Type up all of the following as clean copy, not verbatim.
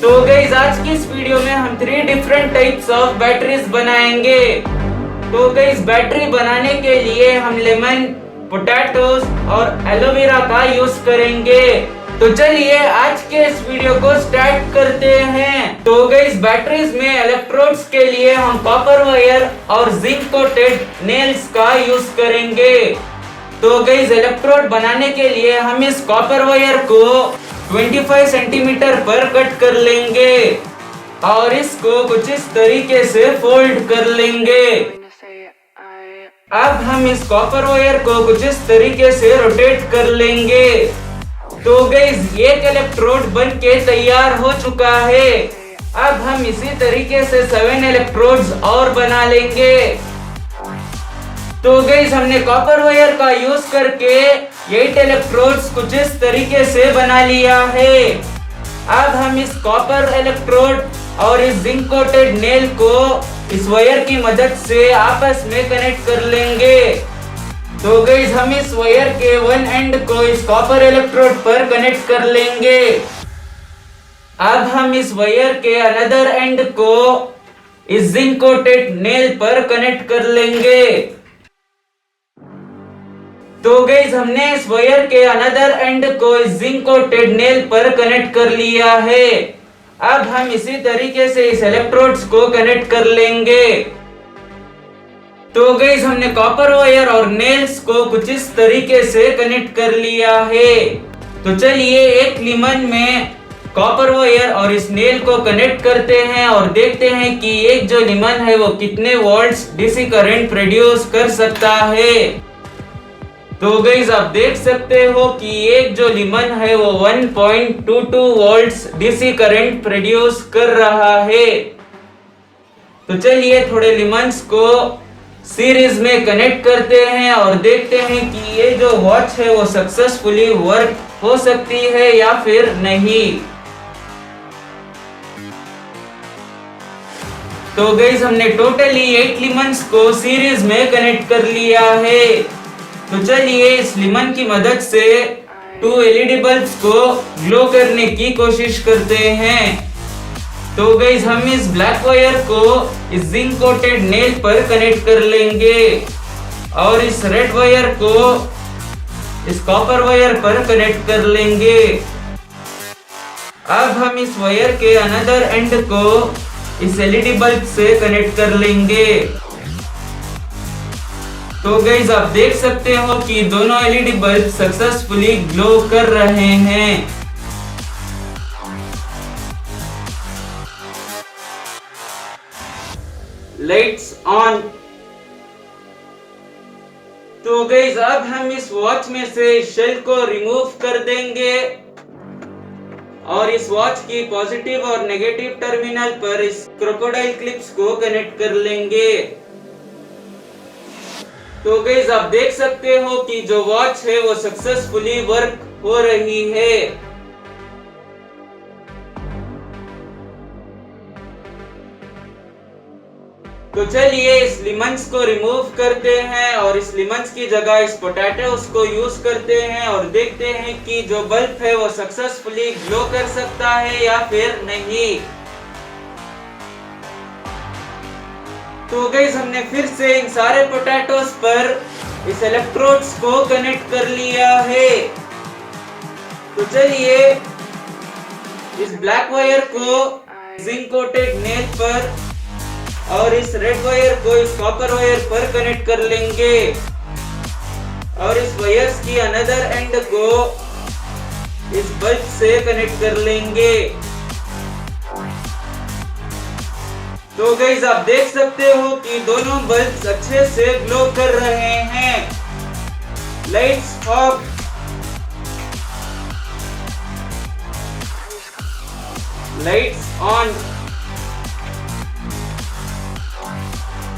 तो गाइस आज की इस वीडियो में हम 3 डिफरेंट टाइप्स ऑफ बैटरीज बनाएंगे। तो गाइस बैटरी बनाने के लिए हम लेमन, पोटैटोस और एलोवेरा का यूज करेंगे। तो चलिए आज के इस वीडियो को स्टार्ट करते हैं। तो गाइस बैटरीज में इलेक्ट्रोड्स के लिए हम कॉपर वायर और जिंक कोटेड नेल्स का यूज करेंगे। तो गाइस इलेक्ट्रोड बनाने के लिए हम इस कॉपर वायर को 25 सेंटीमीटर पर कट कर लेंगे और इसको कुछ इस तरीके से फोल्ड कर लेंगे। अब हम इस कॉपर वायर को कुछ इस तरीके से रोटेट कर लेंगे। तो गाइस एक इलेक्ट्रोड बन के तैयार हो चुका है। अब हम इसी तरीके से 7 इलेक्ट्रोड्स और बना लेंगे। तो गाइस हमने कॉपर वायर का यूज करके 8 इलेक्ट्रोड्स कुछ इस तरीके से बना लिया है। अब हम इस कॉपर इलेक्ट्रोड और इस जिंक कोटेड नेल को इस वायर की मदद से आपस में कनेक्ट कर लेंगे। तो गाइस हम इस वायर के वन एंड को इस कॉपर इलेक्ट्रोड पर कनेक्ट कर लेंगे। अब हम इस वायर के अनदर एंड को इस जिंक कोटेड नेल पर कनेक्ट कर लेंगे। तो गाइस हमने इस वायर के अनदर एंड को इस जिंक कोटेड नेल पर कनेक्ट कर लिया है। अब हम इसी तरीके से इस इलेक्ट्रोड्स को कनेक्ट कर लेंगे। तो गाइस हमने कॉपर वायर और नेल्स को कुछ इस तरीके से कनेक्ट कर लिया है। तो चलिए एक लीमन में कॉपर वायर और इस नेल को कनेक्ट करते हैं और देखते हैं कि एक जो लीमन है वो कितने वोल्ट्स डीसी करंट प्रोड्यूस कर सकता है। तो गाइस आप देख सकते हो कि एक जो लीमन है वो 1.22 वोल्ट्स डीसी करंट प्रोड्यूस कर रहा है। तो चलिए थोड़े लीमन्स को सीरीज में कनेक्ट करते हैं और देखते हैं कि ये जो वॉच है वो सक्सेसफुली वर्क हो सकती है या फिर नहीं। तो गाइस हमने टोटली 8 लीमन्स को सीरीज में कनेक्ट कर लिया है। तो चलिए इस लीमन की मदद से 2 एलईडी बल्ब्स को ग्लो करने की कोशिश करते हैं। तो गाइस हम इस ब्लैक वायर को इस जिंक कोटेड नेल पर कनेक्ट कर लेंगे और इस रेड वायर को इस कॉपर वायर पर कनेक्ट कर लेंगे। अब हम इस वायर के अनदर एंड को इस एलईडी बल्ब से कनेक्ट कर लेंगे। तो गाइस आप देख सकते हो कि दोनों एलईडी बल्ब सक्सेसफुली ग्लो कर रहे हैं। Lights on. तो गाइस अब हम इस वॉच में से शेल को रिमूव कर देंगे और इस वॉच की पॉजिटिव और नेगेटिव टर्मिनल पर इस क्रोकोडाइल क्लिप्स को कनेक्ट कर लेंगे। तो गाइस आप देख सकते हो कि जो वॉच है वो सक्सेसफुली वर्क हो रही है। तो चलिए इस लीमन्स को रिमूव करते हैं और इस लीमन्स की जगह इस पोटैटोस को यूज करते हैं और देखते हैं कि जो बल्ब है वो सक्सेसफुली ग्लो कर सकता है या फिर नहीं। तो गाइस हमने फिर से इन सारे पोटैटोस पर इस इलेक्ट्रोड्स को कनेक्ट कर लिया है। तो चलिए इस ब्लैक वायर को जिंक कोटेड नेल पर और इस रेड वायर को इस कॉपर वायर पर कनेक्ट कर लेंगे और इस वायर्स की अनदर एंड को इस बल्ब से कनेक्ट कर लेंगे। तो गाइस आप देख सकते हो कि दोनों बल्ब्स अच्छे से ग्लो कर रहे हैं। Lights off. Lights on.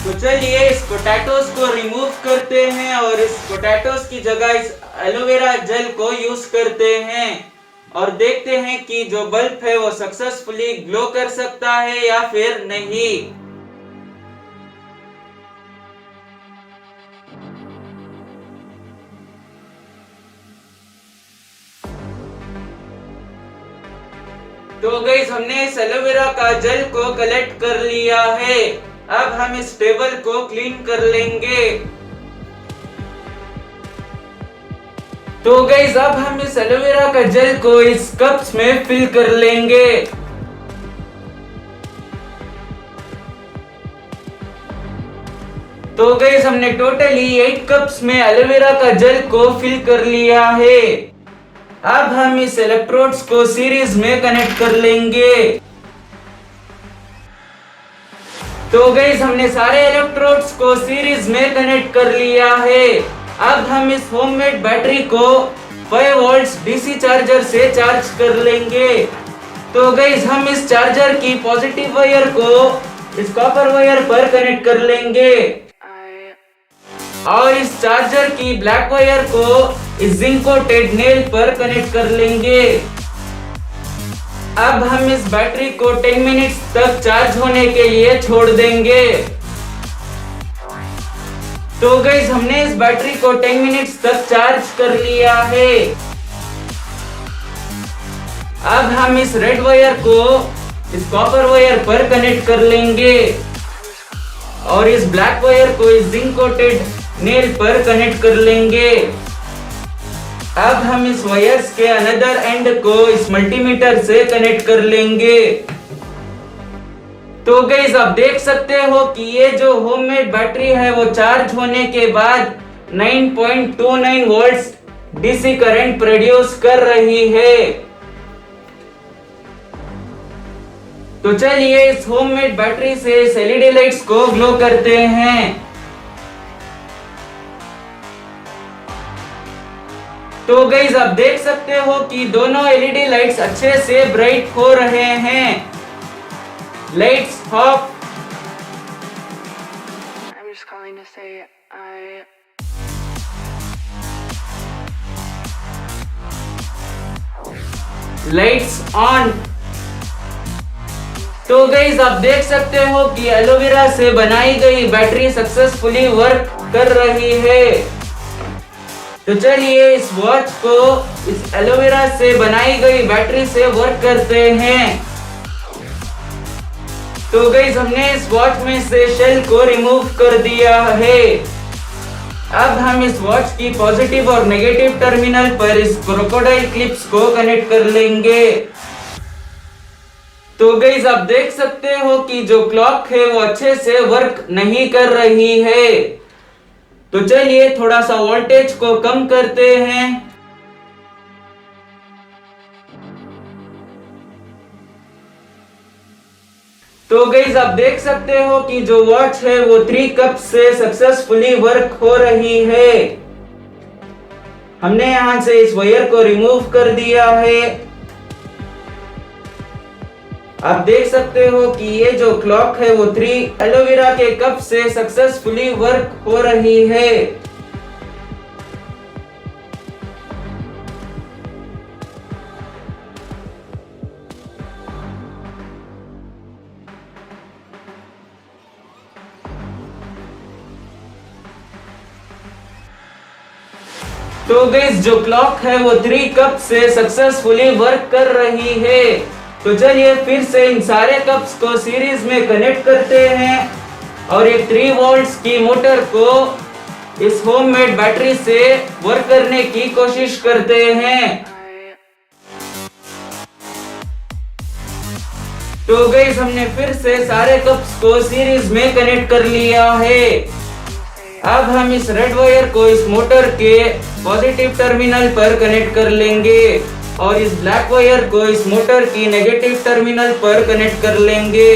तो चलिए इस पोटैटोस को रिमूव करते हैं और इस पोटैटोस की जगह इस एलोवेरा जेल को यूज करते हैं और देखते हैं कि जो बल्ब है वो सक्सेसफुली ग्लो कर सकता है या फिर नहीं। तो गाइस हमने इस एलोवेरा का जेल को कलेक्ट कर लिया है। अब हम इस टेबल को क्लीन कर लेंगे। तो गाइस अब हम इस एलोवेरा का जेल को इस कप्स में फिल कर लेंगे। तो गाइस हमने टोटली 8 कप्स में एलोवेरा का जेल को फिल कर लिया है। अब हम इस इलेक्ट्रोड्स को सीरीज में कनेक्ट कर लेंगे। तो गाइस हमने सारे इलेक्ट्रोड्स को सीरीज में कनेक्ट कर लिया है। अब हम इस होममेड बैटरी को 5 वोल्ट्स डीसी चार्जर से चार्ज कर लेंगे। तो गाइस हम इस चार्जर की पॉजिटिव वायर को इस कॉपर वायर पर कनेक्ट कर लेंगे और इस चार्जर की ब्लैक वायर को इस जिंक कोटेड नेल पर कनेक्ट कर लेंगे। अब हम इस बैटरी को 10 मिनट्स तक चार्ज होने के लिए छोड़ देंगे। तो गाइस हमने इस बैटरी को 10 मिनट्स तक चार्ज कर लिया है। अब हम इस रेड वायर को इस कॉपर वायर पर कनेक्ट कर लेंगे और इस ब्लैक वायर को इस जिंक कोटेड नेल पर कनेक्ट कर लेंगे। अब हम इस वायर्स के अनदर एंड को इस मल्टीमीटर से कनेक्ट कर लेंगे। तो गाइस आप देख सकते हो कि ये जो होममेड बैटरी है वो चार्ज होने के बाद 9.29 वोल्ट्स डीसी करंट प्रोड्यूस कर रही है। तो चलिए इस होममेड बैटरी से इस एलईडी लाइट्स को ग्लो करते हैं। तो गाइस आप देख सकते हो कि दोनों एलईडी लाइट्स अच्छे से ब्राइट हो रहे हैं। Lights off. I'm just calling to say lights on. तो गाइस आप देख सकते हो कि एलोवेरा से बनाई गई बैटरी सक्सेसफुली वर्क कर रही है। तो चलिए इस वॉच को इस एलोवेरा से बनाई गई बैटरी से वर्क करते हैं। तो गाइस हमने इस वॉच में से शेल को रिमूव कर दिया है। अब हम इस वॉच की पॉजिटिव और नेगेटिव टर्मिनल पर इस क्रोकोडाइल क्लिप्स को कनेक्ट कर लेंगे। तो गाइस आप देख सकते हो कि जो क्लॉक है वो अच्छे से वर्क नहीं कर रही है। तो चलिए थोड़ा सा वोल्टेज को कम करते हैं। तो गाइस आप देख सकते हो कि जो वॉच है वो 3 कप से सक्सेसफुली वर्क हो रही है। हमने यहां से इस वायर को रिमूव कर दिया है। आप देख सकते हो कि ये जो क्लॉक है वो 3 एलोवेरा के कप से सक्सेसफुली वर्क हो रही है। तो गाइस जो क्लॉक है वो 3 कप से सक्सेसफुली वर्क कर रही है। तो चलिए फिर से इन सारे कप्स को सीरीज में कनेक्ट करते हैं और एक 3 वोल्ट्स की मोटर को इस होममेड बैटरी से वर्क करने की कोशिश करते हैं। तो गाइस हमने फिर से सारे कप्स को सीरीज में कनेक्ट कर लिया है। अब हम इस रेड वायर को इस मोटर के पॉजिटिव टर्मिनल पर कनेक्ट कर लेंगे और इस ब्लैक वायर को इस मोटर की नेगेटिव टर्मिनल पर कनेक्ट कर लेंगे।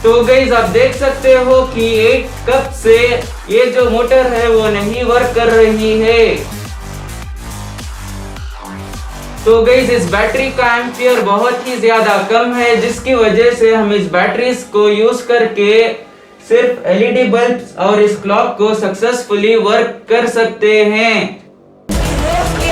तो गाइस आप देख सकते हो कि 8 कप से ये जो मोटर है वो नहीं वर्क कर रही है। तो गाइस इस बैटरी का एम्पियर बहुत ही ज्यादा कम है, जिसकी वजह से हम इस बैटरीज को यूज करके सिर्फ एलईडी बल्ब्स और इस क्लॉक को सक्सेसफुली वर्क कर सकते हैं।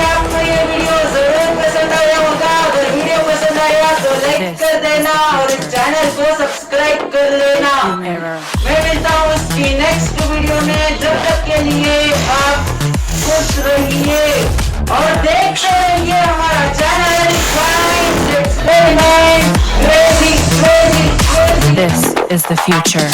आपको ये वीडियो जरूर पसंद आया होगा। अगर वीडियो पसंद आया तो लाइक कर देना और इस चैनल को सब्सक्राइब कर लेना। मैं मिलता हूँ इसकी नेक्स्ट वीडियो में। जब तक के लिए आप खुश रहिए और देखते रहिए is the future.